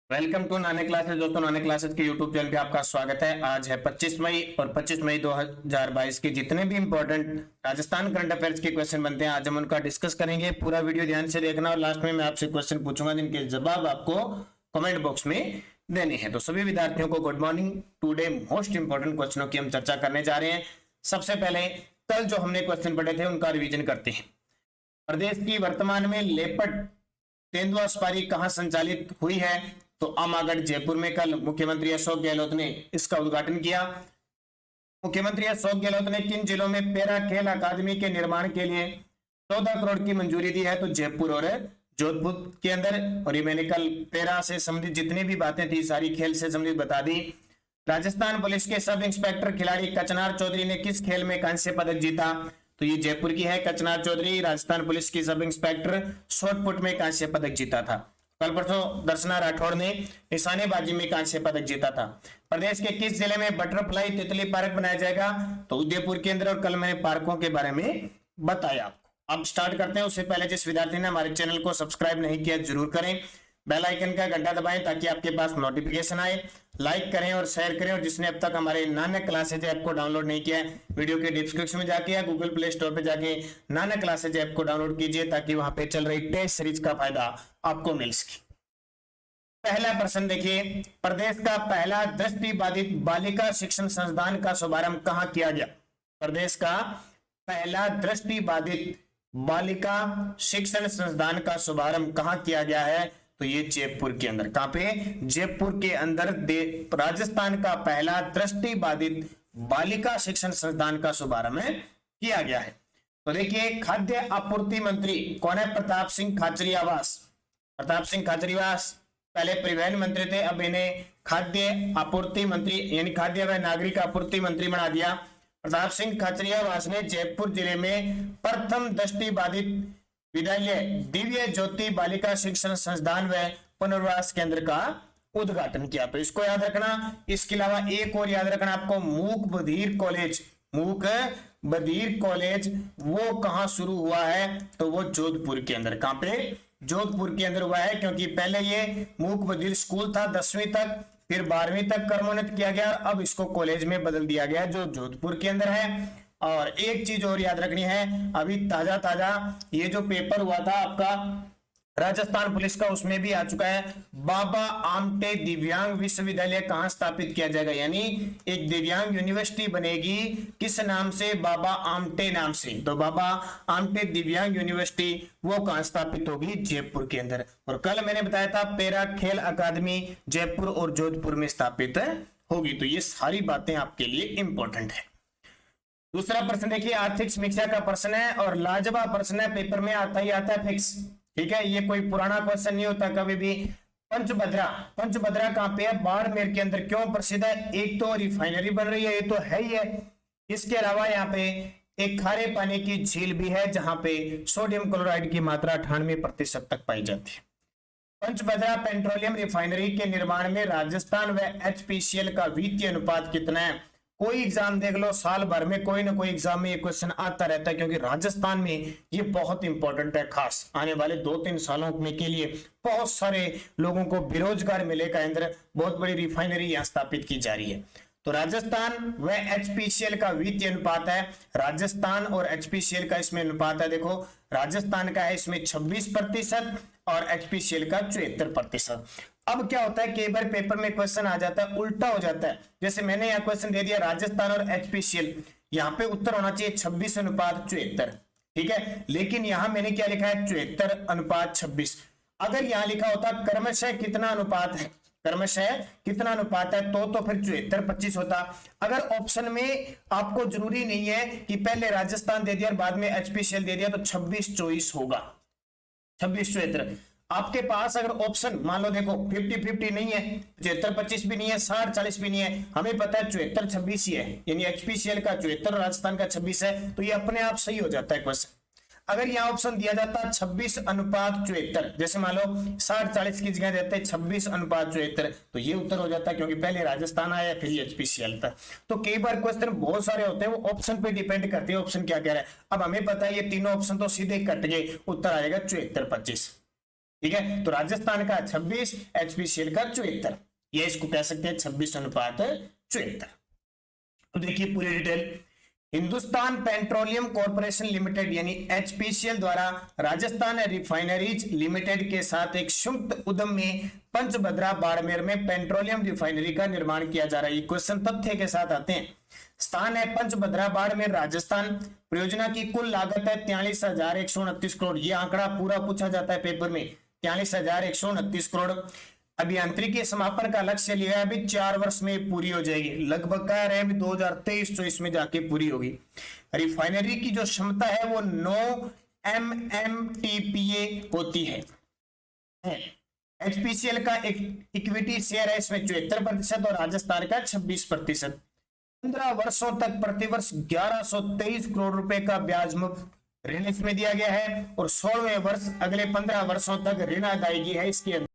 Welcome to नाने classes. दोस्तों, नाने क्लासेस के यूट्यूब चैनल पे आपका स्वागत है। आज है 25 मई और 25 मई 2022 के जितने भी इंपॉर्टेंट राजस्थान करंट अफेयर्स के क्वेश्चन बनते हैं आज हम उनका डिस्कस करेंगे। पूरा वीडियो ध्यान से देखना और लास्ट में मैं आपसे क्वेश्चन पूछूंगा जिनके जवाब आपको कमेंट बॉक्स में देने हैं। तो सभी विद्यार्थियों को good morning. Today most important क्वेश्चनों की हम चर्चा करने जा रहे हैं। सबसे पहले कल जो हमने क्वेश्चन पढ़े थे उनका रिविजन करते हैं। प्रदेश की वर्तमान में लेपट तेंदुआ सफारी कहां संचालित हुई है? तो आमागढ़ जयपुर में कल मुख्यमंत्री अशोक गहलोत ने इसका उद्घाटन किया। मुख्यमंत्री अशोक गहलोत ने किन जिलों में पैरा खेल अकादमी के निर्माण के लिए 14 करोड़ की मंजूरी दी है? तो जयपुर और जोधपुर के अंदर। और ये मैंने कल पैरा से संबंधित जितनी भी बातें थी सारी खेल से संबंधित बता दी। राजस्थान पुलिस के सब इंस्पेक्टर खिलाड़ी कचनार चौधरी ने किस खेल में कांस्य पदक जीता? तो ये जयपुर की है। कचनार चौधरी राजस्थान पुलिस की सब इंस्पेक्टर शॉटपुट में कांस्य पदक जीता था। कल परसों दर्शना राठौड़ ने निशानेबाजी में कांस्य पदक जीता था। प्रदेश के किस जिले में बटरफ्लाई तितली पार्क बनाया जाएगा? तो उदयपुर के अंदर। और कल मैंने पार्कों के बारे में बताया आपको। अब स्टार्ट करते हैं। उससे पहले जिस विद्यार्थी ने हमारे चैनल को सब्सक्राइब नहीं किया जरूर करें, बेल आइकन का घंटा दबाएं ताकि आपके पास नोटिफिकेशन आए। लाइक करें और शेयर करें। और जिसने अब तक हमारे नानक क्लासेज ऐप को डाउनलोड नहीं किया है, वीडियो के डिस्क्रिप्शन में जाके या गूगल प्ले स्टोर पे जाके नानक क्लासेज ऐप को डाउनलोड कीजिए ताकि वहां पे चल रही टेस्ट सीरीज का फायदा आपको मिल सके। पहला प्रश्न देखिए, प्रदेश का पहला दृष्टिबाधित बालिका शिक्षण संस्थान का शुभारंभ कहां किया गया? प्रदेश का पहला दृष्टिबाधित बालिका शिक्षण संस्थान का शुभारंभ कहां किया गया है? तो ये जयपुर के अंदर। कहां पे? जयपुर के अंदर राजस्थान का पहला दृष्टिबाधित बालिका शिक्षण संस्थान का शुभारंभ किया गया है। तो देखिए, खाद्य आपूर्ति मंत्री कौन है? प्रताप सिंह खाचरियावास। प्रताप सिंह खाचरियावास पहले परिवहन मंत्री थे, अब इन्हें खाद्य आपूर्ति मंत्री यानी खाद्य व नागरिक आपूर्ति मंत्री बना दिया। प्रताप सिंह खाचरियावास ने जयपुर जिले में प्रथम दृष्टिबाधित विद्यालय दिव्य ज्योति बालिका शिक्षण संस्थान व पुनर्वास केंद्र का उद्घाटन किया। तो इसको याद रखना। इसके अलावा एक और याद रखना आपको, मूक बधिर कॉलेज। मूक बधिर कॉलेज वो कहां शुरू हुआ है? तो वो जोधपुर के अंदर। कहां पे? जोधपुर के अंदर हुआ है, क्योंकि पहले ये मूक बधिर स्कूल था 10वीं तक, फिर 12वीं तक क्रमोन्नत किया गया, अब इसको कॉलेज में बदल दिया गया जो जोधपुर के अंदर है। और एक चीज और याद रखनी है, अभी ताजा ताजा ये जो पेपर हुआ था आपका राजस्थान पुलिस का, उसमें भी आ चुका है। बाबा आमटे दिव्यांग विश्वविद्यालय कहां स्थापित किया जाएगा? यानी एक दिव्यांग यूनिवर्सिटी बनेगी। किस नाम से? बाबा आमटे नाम से। तो बाबा आमटे दिव्यांग यूनिवर्सिटी वो कहां स्थापित होगी? जयपुर के अंदर। और कल मैंने बताया था पैरा खेल अकादमी जयपुर और जोधपुर में स्थापित होगी। तो ये सारी बातें आपके लिए इंपॉर्टेंट है। दूसरा प्रश्न देखिए, आर्थिक समीक्षा का प्रश्न है और लाजवाब प्रश्न है, पेपर में आता ही आता है फिक्स। ठीक है, ये कोई पुराना क्वेश्चन नहीं होता कभी भी। पंचभद्रा, पंचभद्रा कहां पे है? बाड़मेर के अंदर। क्यों प्रसिद्ध है? एक तो रिफाइनरी बन रही है, ये तो है ही है। इसके अलावा यहाँ पे एक खारे पानी की झील भी है जहां पे सोडियम क्लोराइड की मात्रा 98% तक पाई जाती है। पंचभद्रा पेट्रोलियम रिफाइनरी के निर्माण में राजस्थान व एचपीसीएल का वित्तीय अनुपात कितना है? कोई एग्जाम देख लो, साल भर में कोई ना कोई एग्जाम में ये क्वेश्चन आता रहता है, क्योंकि राजस्थान में ये बहुत इंपॉर्टेंट है। खास आने वाले 2-3 सालों में के लिए बहुत सारे लोगों को बेरोजगार मिलेगा। अंदर बहुत बड़ी रिफाइनरी यहाँ स्थापित की जा रही है। तो राजस्थान व एचपीसीएल का वित्तीय अनुपात है, राजस्थान और एचपीसीएल का इसमें अनुपात है। देखो, राजस्थान का है इसमें 26% और एचपीसीएल का 74%। अब क्या होता है, कई बार पेपर में क्वेश्चन आ जाता है उल्टा हो जाता है। जैसे मैंने यहाँ क्वेश्चन दे दिया राजस्थान और एचपीसीएल, यहाँ पे उत्तर होना चाहिए 26:74। ठीक है, लेकिन यहाँ मैंने क्या लिखा है? 74:26। अगर यहाँ लिखा होता क्रमशः कितना अनुपात है, क्रमशः कितना अनुपात है, तो फिर 74:25 होता। अगर ऑप्शन में आपको जरूरी नहीं है कि पहले राजस्थान दे दिया और बाद में एचपीसीएल दे दिया, तो 26-24 होगा। 26-74 आपके पास अगर ऑप्शन मान लो देखो 50-50 नहीं है, 74-25 भी नहीं है, 60-40 भी नहीं है, हमें पता है 74-26 ही है, यानी एचपीसीएल का 74 राजस्थान का 26 है, तो ये अपने आप सही हो जाता है क्वेश्चन। अगर यहाँ ऑप्शन दिया जाता 26:74, जैसे मान लो 60-40 की जगह देते 26:74, तो ये उत्तर हो जाता है, क्योंकि पहले राजस्थान आया फिर एचपीसीएल था। तो कई बार क्वेश्चन बहुत सारे होते हैं, वो ऑप्शन पे डिपेंड करते हैं ऑप्शन क्या कह रहा है। अब हमें पता है ये तीनों ऑप्शन तो सीधे कट गए, उत्तर आएगा 74-25। ठीक है, तो राजस्थान का 26, एचपीसीएल का 74, ये इसको कह सकते हैं 26:74। तो देखिए पूरी detail. Hindustan petroleum corporation limited यानी एचपीसीएल द्वारा राजस्थान रिफाइनरीज लिमिटेड के साथ एक संयुक्त उद्यम में पंचभद्रा बाड़मेर में पेट्रोलियम रिफाइनरी का निर्माण किया जा रहा है। क्वेश्चन तथ्य के साथ आते हैं। स्थान है पंचभद्रा बाड़मेर राजस्थान। परियोजना की कुल लागत है 43,129 करोड़। ये आंकड़ा पूरा पूछा जाता है पेपर में, 43,129 करोड़। अभियांत्रिकी समापन का लक्ष्य लिया है, अभी 4 वर्ष में पूरी हो जाएगी, लगभग कह रहे हैं 2023-24 में जाके पूरी होगी। रिफाइनरी की जो क्षमता है वो 9 MMTPA होती है। एचपीसीएल का इक्विटी शेयर है इसमें 74% और राजस्थान का 26%। 15 वर्षों तक प्रतिवर्ष 1123 करोड़ रुपए का ब्याज मुक्त ऋण इसमें दिया गया है और 16वें वर्ष अगले 15 वर्षों तक ऋण अदायगी है इसके अंदर।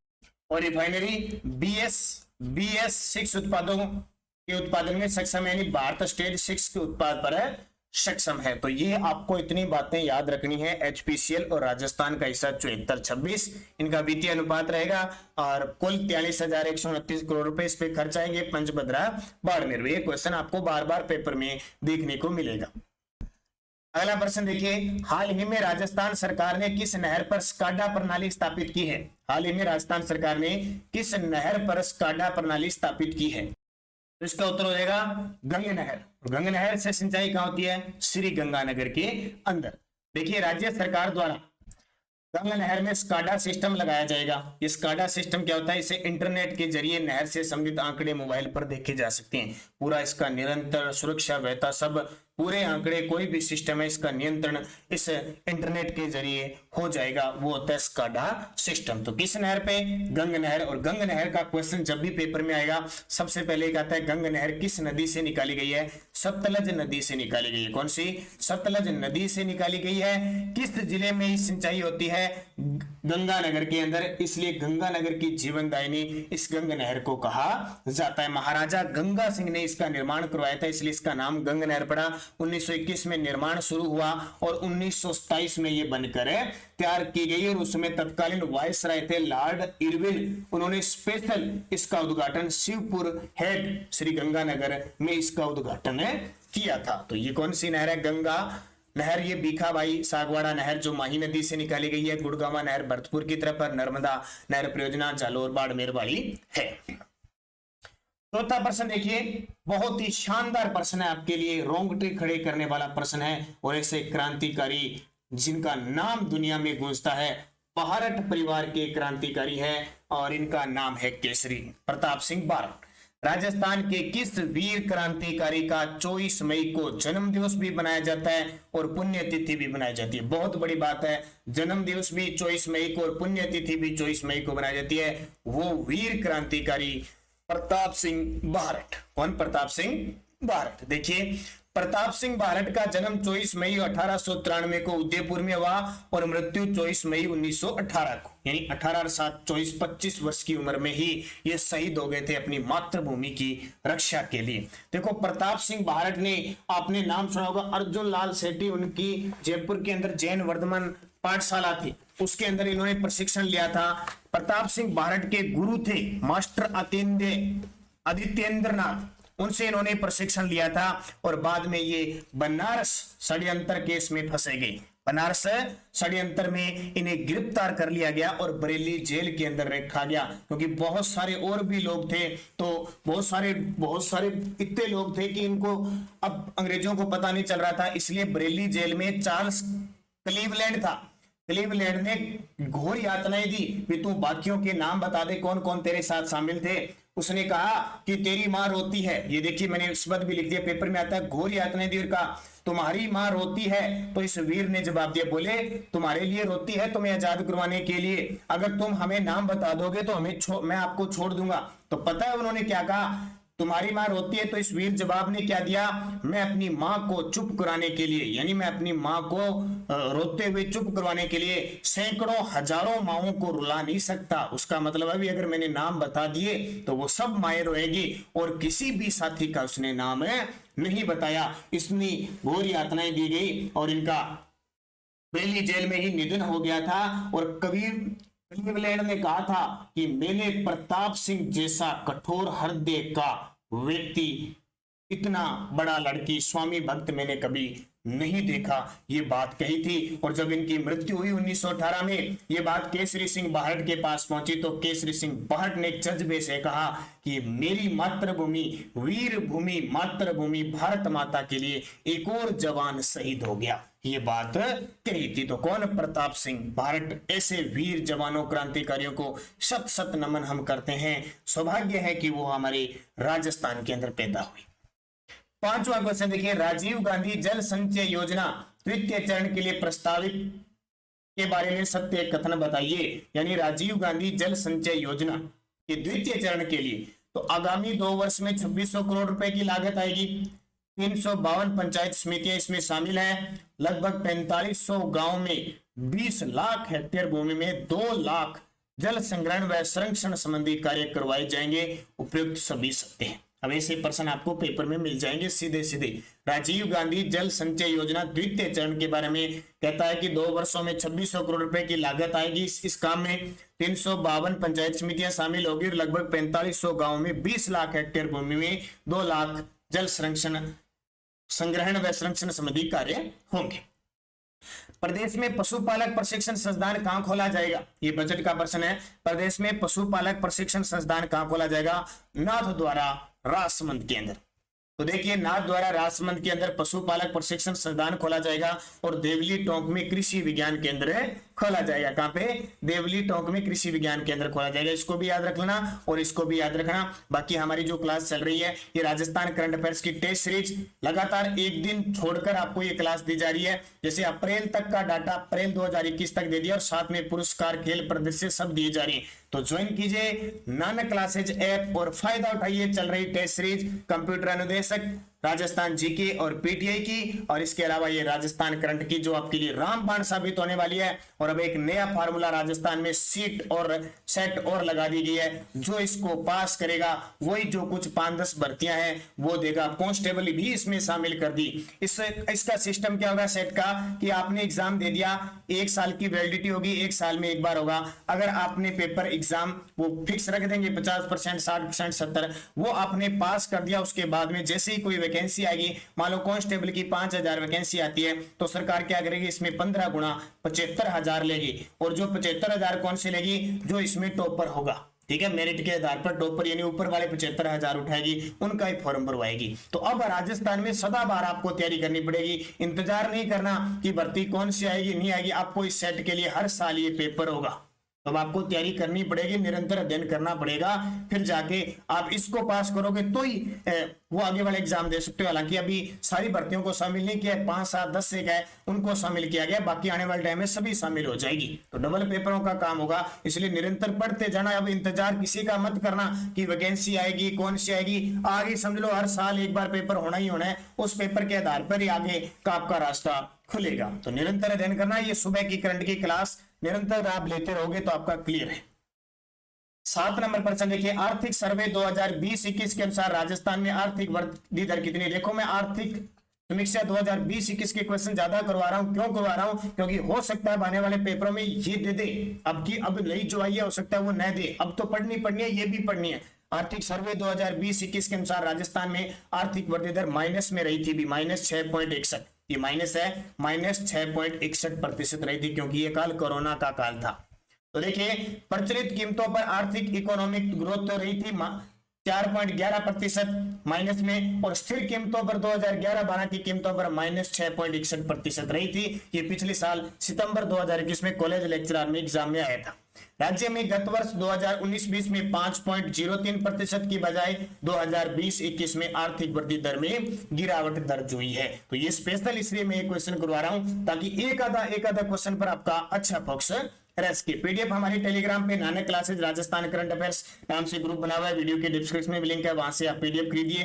और रिफाइनरी BS6 उत्पादों के उत्पादन में सक्षम है, यानी भारत स्टेज 6 के उत्पाद पर है सक्षम है। तो ये आपको इतनी बातें याद रखनी है। एचपीसीएल और राजस्थान का हिस्सा 74-26 इनका वित्तीय अनुपात रहेगा और कुल 43,129 करोड़ रुपए इस पे खर्च आएंगे पंचभद्रा बाड़मेर। ये क्वेश्चन आपको बार बार पेपर में देखने को मिलेगा। अगला प्रश्न देखिए, हाल ही में राजस्थान सरकार ने किस नहर पर स्काडा प्रणाली स्थापित की है? हाल ही में राजस्थान सरकार ने किस नहर पर स्काडा प्रणाली स्थापित की है? तो इसका उत्तर हो जाएगा गंग नहर। गंग नहर से सिंचाई कहां होती है? श्री गंगानगर के अंदर। देखिए राज्य सरकार द्वारा गंग नहर में स्काडा सिस्टम लगाया जाएगा। ये स्काडा सिस्टम क्या होता है? इसे इंटरनेट के जरिए नहर से संबंधित आंकड़े मोबाइल पर देखे जा सकते हैं। पूरा इसका निरंतर सुरक्षा वैता सब पूरे आंकड़े कोई भी सिस्टम है इसका नियंत्रण इस इंटरनेट के जरिए हो जाएगा, वो होता है स्काडा सिस्टम। तो किस नहर पे? गंग नहर। और गंग नहर का क्वेश्चन जब भी पेपर में आएगा सबसे पहले एक आता है गंग नहर किस नदी से निकाली गई है? सतलज नदी से निकाली गई है। कौन सी? सतलज नदी से निकाली गई है। किस जिले में सिंचाई होती है? गंगानगर के अंदर, इसलिए गंगानगर की जीवनदायिनी इस गंग नहर को कहा जाता है। महाराजा गंगा सिंह ने इसका निर्माण करवाया था, इसलिए इसका नाम गंग नहर पड़ा। 1921 में निर्माण शुरू हुआ और 1927 में ये बनकर तैयार की गई और उसमें तत्कालीन वायसराय थे लॉर्ड इरविन। उन्होंने स्पेशल इसका उद्घाटन शिवपुर हेड श्री गंगानगर में इसका उद्घाटन किया था। तो ये कौन सी नहर है? गंगा नहर। ये बीखाबाई सागवाड़ा नहर जो माही नदी से निकाली गई है। गुड़गामा नहर भरतपुर की तरफ पर, नर्मदा नहर परियोजना जालोर बाड़मेर वाली है। चौथा प्रश्न देखिए, बहुत ही शानदार प्रश्न है आपके लिए, रोंगटे खड़े करने वाला प्रश्न है और ऐसे क्रांतिकारी जिनका नाम दुनिया में गूंजता है, बारट परिवार के क्रांतिकारी है और इनका नाम है केसरी प्रताप सिंह बारट। राजस्थान के किस वीर क्रांतिकारी का 24 मई को जन्म दिवस भी बनाया जाता है और पुण्यतिथि भी बनाई जाती है? बहुत बड़ी बात है, जन्म दिवस भी 24 मई को और पुण्यतिथि भी 24 मई को बनाई जाती है। वो वीर क्रांतिकारी प्रताप सिंह बारट। कौन? प्रताप सिंह बारट। देखिए प्रताप सिंह बारट का जन्म 24 मई 1893 को उदयपुर में हुआ और मृत्यु 24 मई 1918 को, यानी 18 7 24 25 वर्ष की उम्र में ही ये शहीद हो गए थे अपनी मातृभूमि की रक्षा के लिए। देखो प्रताप सिंह बारट ने, आपने नाम सुना होगा अर्जुन लाल सेठी, उनकी जयपुर के अंदर जैन वर्धमान पाठशाला थी, उसके अंदर इन्होंने प्रशिक्षण लिया था। प्रताप सिंह बारट के गुरु थे मास्टर आदित्येंद्रनाथ, उनसे इन्होंने प्रशिक्षण लिया था और बाद में ये बनारस षड्यंत्र केस में फंसे गए। बनारस षड्यंत्र में इन्हें गिरफ्तार कर लिया गया और बरेली जेल के अंदर रखा गया, क्योंकि बहुत सारे और भी लोग थे। तो बहुत सारे इतने लोग थे कि इनको अब अंग्रेजों को पता नहीं चल रहा था, इसलिए बरेली जेल में चार्ल्स क्लीवलैंड था। क्लीवलैंड ने घोर यातनाएं दी कि तू बाकियों के नाम बता दे कौन कौन तेरे साथ शामिल थे। उसने कहा कि तेरी मां रोती है, ये देखिए मैंने शब्द भी लिख दिया, पेपर में आता है, घोर यातनाएं दी और कहा तुम्हारी मां रोती है। तो इस वीर ने जवाब दिया, बोले तुम्हारे लिए रोती है तुम्हें आजाद करवाने के लिए, अगर तुम हमें नाम बता दोगे तो मैं आपको छोड़ दूंगा। तो पता है उन्होंने क्या कहा? तुम्हारी मां रोती है। तो इस वीर जवाब ने क्या दिया? मैं अपनी मां को चुप कराने के लिए, यानी मैं अपनी मां को रोते हुए चुप करवाने के लिए सैकड़ों हजारों माओं को रुला नहीं सकता। उसका मतलब अभी अगर मैंने नाम बता दिए तो वो सब माएं रोएगी, और किसी भी साथी का उसने नाम नहीं बताया। इसने घोर यातनाएं दी गई और इनका बरेली जेल में ही निधन हो गया था। और क्लीवलैंड ने कहा था कि मैंने प्रताप सिंह जैसा कठोर हृदय का व्यक्ति, इतना बड़ा लड़की, स्वामी भक्त मैंने कभी नहीं देखा, ये बात कही थी। और जब इनकी मृत्यु हुई 1918 में, ये बात केसरी सिंह बाहट के पास पहुंची तो केसरी सिंह बाहट ने जज्बे से कहा कि मेरी मातृभूमि, वीर भूमि, मातृभूमि भारत माता के लिए एक और जवान शहीद हो गया, ये बात कही थी। तो कौन? प्रताप सिंह बाहट। ऐसे वीर जवानों, क्रांतिकारियों को शत शत नमन हम करते हैं। सौभाग्य है कि वो हमारे राजस्थान के अंदर पैदा हुई। पांचवा क्वेश्चन देखिए, राजीव गांधी जल संचय योजना द्वितीय चरण के लिए प्रस्तावित के बारे में सत्य कथन बताइए। यानी राजीव गांधी जल संचय योजना के द्वितीय चरण के लिए तो आगामी 2 वर्ष में 2600 करोड़ रुपए की लागत आएगी। 352 पंचायत समितियां इसमें शामिल हैं। लगभग 4500 गांव में 20 लाख हेक्टेयर भूमि में 2 लाख जल संग्रहण व संरक्षण संबंधी कार्य करवाए जाएंगे। उपयुक्त सभी सत्य हैं। अब ऐसे प्रश्न आपको पेपर में मिल जाएंगे सीधे सीधे। राजीव गांधी जल संचय योजना द्वितीय चरण के बारे में कहता है कि 2 वर्षों में 2600 करोड़ रुपए की लागत आएगी। इस काम में 352 पंचायत समितियां शामिल होगी और लगभग 4500 गांव में 20 लाख हेक्टेयर भूमि में 2 लाख जल संग्रहण व संरक्षण संबंधी कार्य होंगे। प्रदेश में पशुपालक प्रशिक्षण संस्थान कहां खोला जाएगा? ये बजट का प्रश्न है। प्रदेश में पशुपालक प्रशिक्षण संस्थान कहां खोला जाएगा? नाथ द्वारा राजसमंद के अंदर। तो देखिए, नाथ द्वारा राजसमंद के अंदर पशुपालक प्रशिक्षण संस्थान खोला जाएगा और देवली टोंक में कृषि विज्ञान केंद्र खोला जाएगा। कहां पे? देवली टोंक में कृषि विज्ञान केंद्र खोला जाएगा। इसको भी याद रख लेना और इसको भी याद रखना। बाकी हमारी जो क्लास चल रही है, ये राजस्थान करंट अफेयर्स की टेस्ट सीरीज, लगातार एक दिन छोड़कर आपको ये क्लास दी जा रही है। जैसे अप्रैल तक का डाटा अप्रैल 2021 तक दे दिया और साथ में पुरस्कार, खेल प्रदर्शन सब दिए जा रही है। तो ज्वाइन कीजिए नानक क्लासेज ऐप और फायदा उठाइए चल रही टेस्ट सीरीज, कंप्यूटर अनुदेशक, राजस्थान जीके और पीटीआई की, और इसके अलावा ये राजस्थान करंट की जो आपके लिए रामबाण साबित होने वाली है। और अब एक नया फार्मूला राजस्थान में सीट और सेट और लगा दी गई है। जो इसको पास करेगा वही जो कुछ 5-10 भर्तियां हैं वो देगा। कांस्टेबल भी इसमें शामिल कर दी। इसका सिस्टम क्या होगा सेट का, कि आपने एग्जाम दे दिया, 1 साल की वैलिडिटी होगी, 1 साल में एक बार होगा। अगर आपने पेपर एग्जाम वो फिक्स रख देंगे 50%, 60%, 70%, वो आपने पास कर दिया। उसके बाद में जैसे ही कोई वैकेंसी आएगी, मान लो कांस्टेबल की 5000 वैकेंसी आती है, तो सरकार क्या करेगी, इसमें 15 गुना 75,000 लेगी। और जो 75,000 कौन से लेगी? जो इसमें टॉपर होगा, ठीक है, मेरिट के आधार पर टॉपर यानी ऊपर वाले 75,000 उठाएगी, उनका ही फॉर्म भरवाएगी। तो अब राजस्थान में सदाबहार आपको तैयारी करनी पड़ेगी। इंतजार नहीं करना कि भर्ती कौन सी आएगी नहीं आएगी। आपको इस सेट के लिए हर साल ये पेपर होगा, तो आपको तैयारी करनी पड़ेगी, निरंतर अध्ययन करना पड़ेगा। फिर जाके आप इसको पास करोगे तो ही वो आगे वाले एग्जाम दे सकते हो। हालांकि अभी सारी भर्तियों को शामिल नहीं किया है, 5, 7, 10 से क्या है उनको शामिल किया गया, बाकी आने वाले टाइम में सभी शामिल हो जाएगी। तो डबल पेपरों का काम होगा, इसलिए निरंतर पढ़ते जाना। अब इंतजार किसी का मत करना कि वैकेंसी आएगी कौन सी आएगी। आगे समझ लो हर साल एक बार पेपर होना ही होना है, उस पेपर के आधार पर ही आगे का आपका रास्ता खुलेगा। तो निरंतर अध्ययन करना। ये सुबह की करंट की क्लास निरंतर आप लेते रहोगे तो आपका क्लियर है। 7 नंबर प्रश्न देखिए, आर्थिक सर्वे 2020-21 के अनुसार राजस्थान में आर्थिक वृद्धि दर कितनी? देखो, मैं आर्थिक समीक्षा 2020-21 के क्वेश्चन ज्यादा करवा रहा हूं। क्यों करवा रहा हूं? क्योंकि हो सकता है आने वाले पेपरों में ये दे दे, अब नई जो आई है हो सकता है वो न दे। अब तो पढ़नी है, ये भी पढ़नी है। आर्थिक सर्वे 2020-21 के अनुसार राजस्थान में आर्थिक वृद्धि दर माइनस में रही थी भी, -6.61। ये माइनस है, -6.61% रही थी, क्योंकि ये काल कोरोना का काल था। तो देखिए, प्रचलित कीमतों पर आर्थिक इकोनॉमिक ग्रोथ तो रही थी 4.11% माइनस में, और स्थिर कीमतों पर 2011-12 की कीमतों पर -6.61% रही थी। ये पिछले साल सितंबर 2021 में कॉलेज लेक्चरर में एग्जाम में आया था। राज्य में गत वर्ष 2019-20 में 5.03% की बजाय 2020-21 में आर्थिक वृद्धि दर में गिरावट दर्ज हुई है। तो ये स्पेशल इसलिए मैं क्वेश्चन करवा रहा हूं ताकि एक आधा क्वेश्चन पर आपका अच्छा फोकस रह सके। पीडीएफ हमारी टेलीग्राम पे Nanak classes Rajasthan current affairs नाम से ग्रुप बना हुआ है, वीडियो के डिस्क्रिप्शन में लिंक है, वहां से आप पीडीएफ खरीदिए,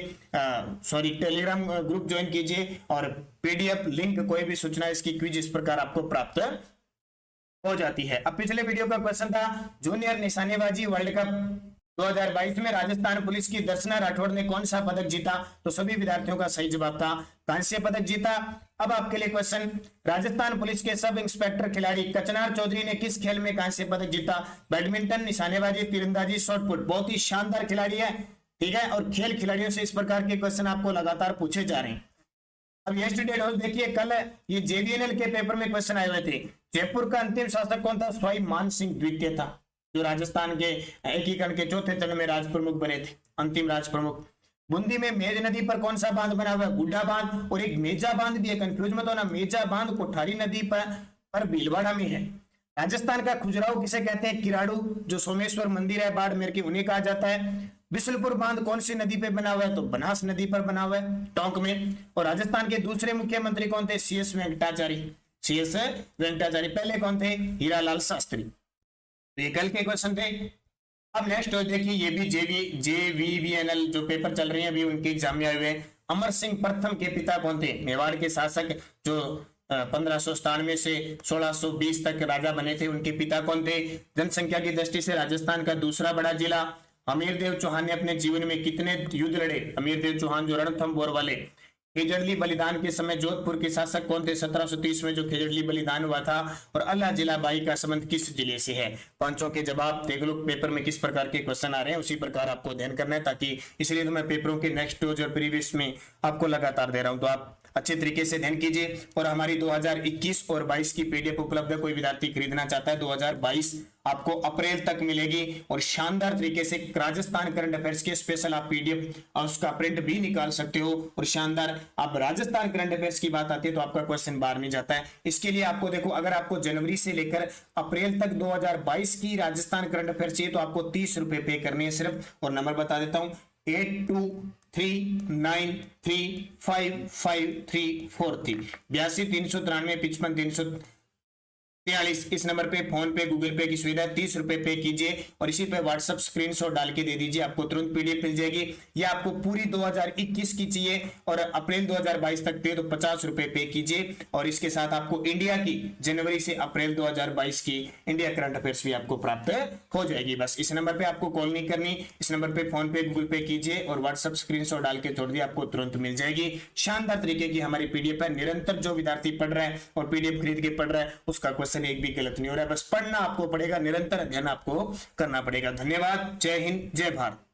टेलीग्राम ग्रुप ज्वाइन कीजिए और पीडीएफ लिंक कोई भी सूचना इसकी क्विज इस प्रकार आपको प्राप्त हो जाती है। अब पिछले वीडियो का क्वेश्चन था जूनियर निशानेबाजी वर्ल्ड कप 2022 में राजस्थान पुलिस की दर्शना राठौड़ ने कौन सा पदक जीता? तो सभी विद्यार्थियों का सही जवाब था कांस्य पदक जीता। अब आपके लिए क्वेश्चन, राजस्थान पुलिस के सब इंस्पेक्टर खिलाड़ी कचनार चौधरी ने किस खेल में कांस्य पदक जीता? बैडमिंटन, निशानेबाजी, तीरंदाजी, शॉटपुट। बहुत ही शानदार खिलाड़ी है, ठीक है। और खेल खिलाड़ियों से इस प्रकार के क्वेश्चन आपको लगातार पूछे जा रहे हैं। अब यस्टरडे रोज देखिए, कल ये जेवीएनएल के पेपर में क्वेश्चन आए हुए थे। जयपुर का अंतिम शासक कौन था? स्वाई मान सिंह द्वितीय था, जो राजस्थान के एकीकरण के चौथे चरण में राज प्रमुख बने थे, अंतिम राज प्रमुख। बूंदी में मेज नदी पर कौन सा बांध बना हुआ है? गुड्डा बांध। और एक मेजा बांध भी है, कंफ्यूज मत होना। मेजा बांध कोठारी नदी पर भीलवाड़ा में है। राजस्थान का खुजराहो किसे कहते हैं? किराड़ू। जो सोमेश्वर मंदिर है बाड़मेर की, उन्हें कहा जाता है। बिशुलपुर बांध कौन सी नदी पे बना हुआ है? तो बनास नदी पर बना हुआ है, टोंक में। और राजस्थान के दूसरे मुख्यमंत्री कौन थे? सीएस वेंकटाचारी। सीएस वेंकटाचारी। पहले कौन थे? हीरालाल शास्त्री। तो ये कल के क्वेश्चन थे। अब नेक्स्ट देखिए, ये भी जेवीवीएनएल जो पेपर चल रहे हैं अभी, उनके एग्जाम में आए हुए। अमर सिंह प्रथम के पिता कौन थे? मेवाड़ के शासक जो 1597 से 1620 तक राजा बने थे, उनके पिता कौन थे? जनसंख्या की दृष्टि से राजस्थान का दूसरा बड़ा जिला। अमीरदेव चौहान ने अपने जीवन में कितने युद्ध लड़े? अमीरदेव चौहान जो रणथंभौर वाले। खेजड़ली बलिदान के समय जोधपुर के शासक कौन थे? 1730 में जो खेजड़ली बलिदान हुआ था। और अल्लाह जिला बाई का संबंध किस जिले से है? पांचों के जवाब देख लो पेपर में किस प्रकार के क्वेश्चन आ रहे हैं, उसी प्रकार आपको अध्ययन करना है, ताकि इसलिए तो मैं पेपरों के नेक्स्ट रोज और प्रीवियस में आपको लगातार दे रहा हूं। तो आप अच्छे तरीके से अध्ययन कीजिए। और हमारी 2021 और 22 की पीडीएफ उपलब्ध है, कोई विद्यार्थी खरीदना चाहता है 2022 आपको अप्रैल तक मिलेगी। और शानदार तरीके से राजस्थान करंट अफेयर्स के स्पेशल आप पीडीएफ और उसका प्रिंट भी निकाल सकते हो। और शानदार, अब राजस्थान करंट अफेयर्स की बात आती है तो आपका क्वेश्चन बाहर नहीं जाता है। इसके लिए आपको देखो, अगर आपको जनवरी से लेकर अप्रैल तक 2022 की राजस्थान करंट अफेयर्स चाहिए तो आपको 30 रुपए पे करने हैं सिर्फ। और नंबर बता देता हूं, 8239355343 82 393 55 343। इस नंबर पे फोन पे गूगल पे की सुविधा है, 30 रुपए पे कीजिए और इसी पे व्हाट्सएप स्क्रीनशॉट डाल के दे दीजिए, आपको तुरंत पीडीएफ मिल जाएगी। या आपको पूरी 2021 की चाहिए और अप्रैल 2022 तक पे, तो 50 रुपए पे कीजिए। और इसके साथ आपको इंडिया की जनवरी से अप्रैल 2022 की इंडिया करंट अफेयर्स भी आपको प्राप्त हो जाएगी। बस इस नंबर पे आपको कॉल नहीं करनी, इस नंबर पे फोन पे गूगल पे कीजिए और व्हाट्सएप स्क्रीनशॉट डाल के छोड़ दिए, आपको तुरंत मिल जाएगी। शानदार तरीके की हमारी पीडीएफ है। निरंतर जो विद्यार्थी पढ़ रहा है और पीडीएफ खरीद के पढ़ रहा है उसका क्वेश्चन एक भी गलत नहीं हो रहा है। बस पढ़ना आपको पड़ेगा, निरंतर अध्ययन आपको करना पड़ेगा। धन्यवाद। जय हिंद, जय भारत।